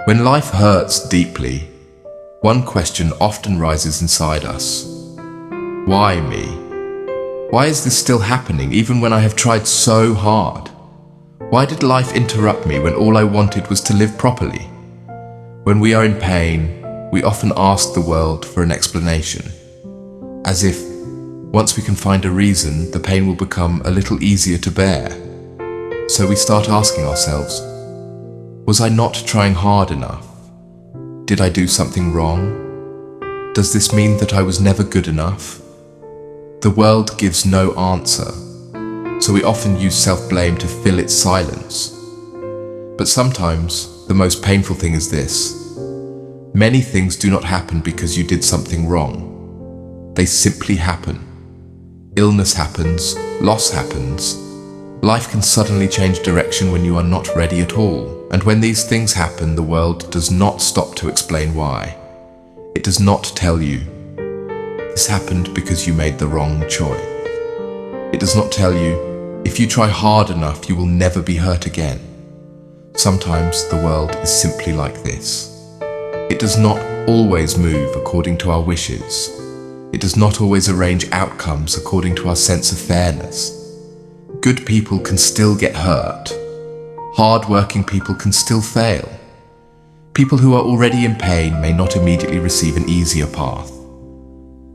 When life hurts deeply, one question often rises inside us. Why me? Why is this still happening even when I have tried so hard? Why did life interrupt me when all I wanted was to live properly? When we are in pain, we often ask the world for an explanation, as if once we can find a reason, the pain will become a little easier to bear. So we start asking ourselves, was I not trying hard enough? Did I do something wrong? Does this mean that I was never good enough? The world gives no answer, so we often use self-blame to fill its silence. But sometimes, the most painful thing is this. Many things do not happen because you did something wrong. They simply happen. Illness happens, loss happens. Life can suddenly change direction when you are not ready at all. And when these things happen, the world does not stop to explain why. It does not tell you, this happened because you made the wrong choice. It does not tell you, if you try hard enough, you will never be hurt again. Sometimes the world is simply like this. It does not always move according to our wishes. It does not always arrange outcomes according to our sense of fairness. Good people can still get hurt. Hard-working people can still fail. People who are already in pain may not immediately receive an easier path.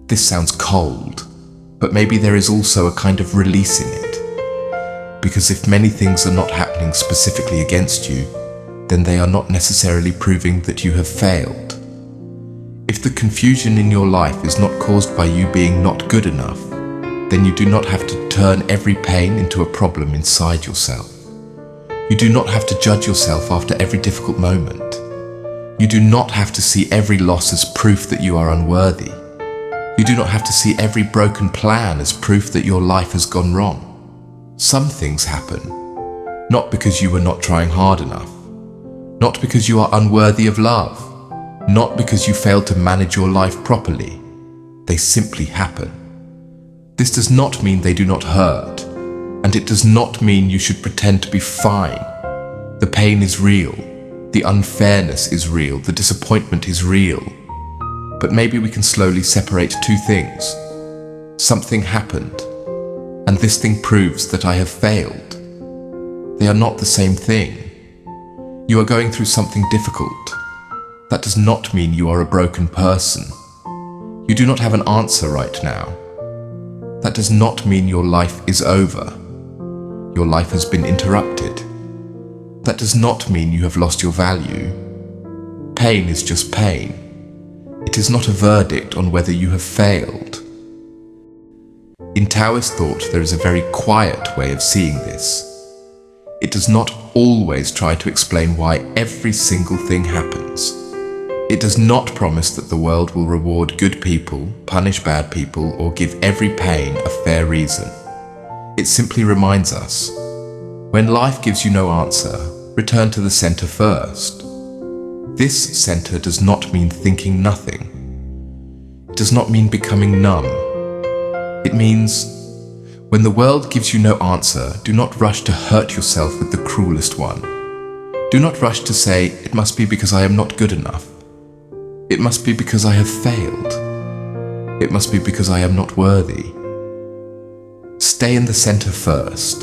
This sounds cold, but maybe there is also a kind of release in it. Because if many things are not happening specifically against you, then they are not necessarily proving that you have failed. If the confusion in your life is not caused by you being not good enough, then you do not have to turn every pain into a problem inside yourself. You do not have to judge yourself after every difficult moment. You do not have to see every loss as proof that you are unworthy. You do not have to see every broken plan as proof that your life has gone wrong. Some things happen, not because you were not trying hard enough, not because you are unworthy of love, not because you failed to manage your life properly. They simply happen. This does not mean they do not hurt, and it does not mean you should pretend to be fine. The pain is real, the unfairness is real, the disappointment is real. But maybe we can slowly separate two things. Something happened, and this thing proves that I have failed. They are not the same thing. You are going through something difficult. That does not mean you are a broken person. You do not have an answer right now. That does not mean your life is over. Your life has been interrupted. That does not mean you have lost your value. Pain is just pain. It is not a verdict on whether you have failed. In Taoist thought, there is a very quiet way of seeing this. It does not always try to explain why every single thing happens. It does not promise that the world will reward good people, punish bad people, or give every pain a fair reason. It simply reminds us, when life gives you no answer, return to the center first. This center does not mean thinking nothing. It does not mean becoming numb. It means, when the world gives you no answer, do not rush to hurt yourself with the cruelest one. Do not rush to say, it must be because I am not good enough. It must be because I have failed. It must be because I am not worthy. Stay in the center first.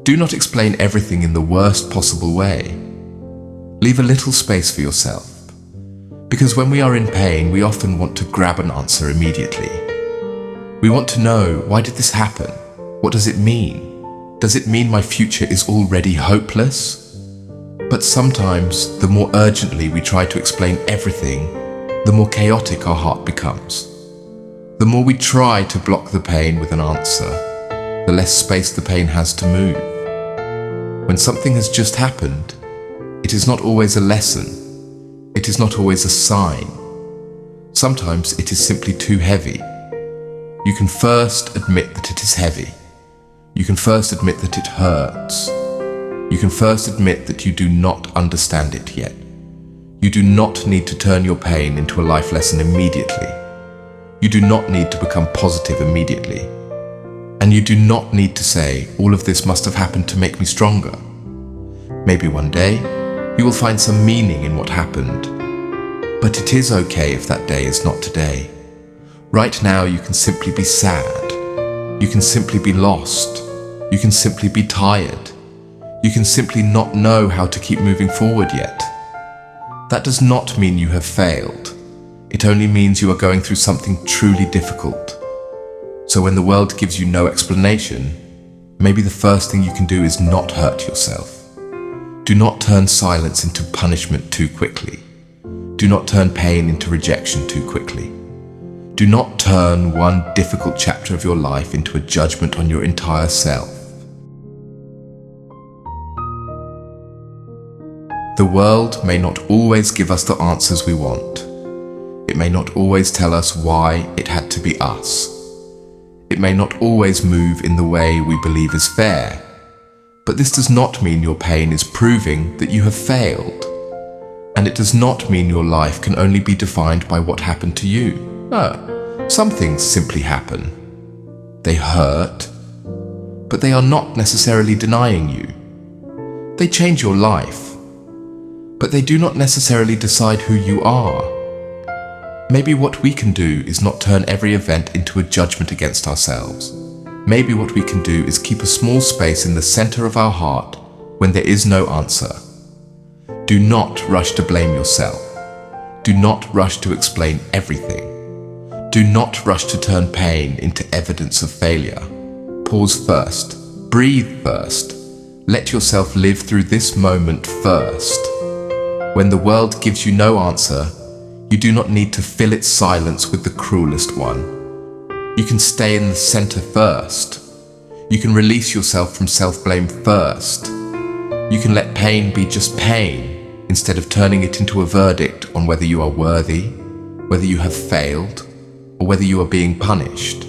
Do not explain everything in the worst possible way. Leave a little space for yourself. Because when we are in pain, we often want to grab an answer immediately. We want to know, why did this happen? What does it mean? Does it mean my future is already hopeless? But sometimes, the more urgently we try to explain everything, the more chaotic our heart becomes. The more we try to block the pain with an answer, the less space the pain has to move. When something has just happened, it is not always a lesson. It is not always a sign. Sometimes it is simply too heavy. You can first admit that it is heavy. You can first admit that it hurts. You can first admit that you do not understand it yet. You do not need to turn your pain into a life lesson immediately. You do not need to become positive immediately. And you do not need to say, all of this must have happened to make me stronger. Maybe one day, You will find some meaning in what happened. But it is okay if that day is not today. Right now you can simply be sad. You can simply be lost. You can simply be tired. You can simply not know how to keep moving forward yet. That does not mean you have failed. It only means you are going through something truly difficult. So when the world gives you no explanation, maybe the first thing you can do is not hurt yourself. Do not turn silence into punishment too quickly. Do not turn pain into rejection too quickly. Do not turn one difficult chapter of your life into a judgment on your entire self. The world may not always give us the answers we want. It may not always tell us why it had to be us. It may not always move in the way we believe is fair. But this does not mean your pain is proving that you have failed. And it does not mean your life can only be defined by what happened to you. No, some things simply happen. They hurt, but they are not necessarily denying you. They change your life, but they do not necessarily decide who you are. Maybe what we can do is not turn every event into a judgment against ourselves. Maybe what we can do is keep a small space in the center of our heart when there is no answer. Do not rush to blame yourself. Do not rush to explain everything. Do not rush to turn pain into evidence of failure. Pause first. Breathe first. Let yourself live through this moment first. When the world gives you no answer, you do not need to fill its silence with the cruelest one. You can stay in the center first. You can release yourself from self-blame first. You can let pain be just pain instead of turning it into a verdict on whether you are worthy, whether you have failed, or whether you are being punished.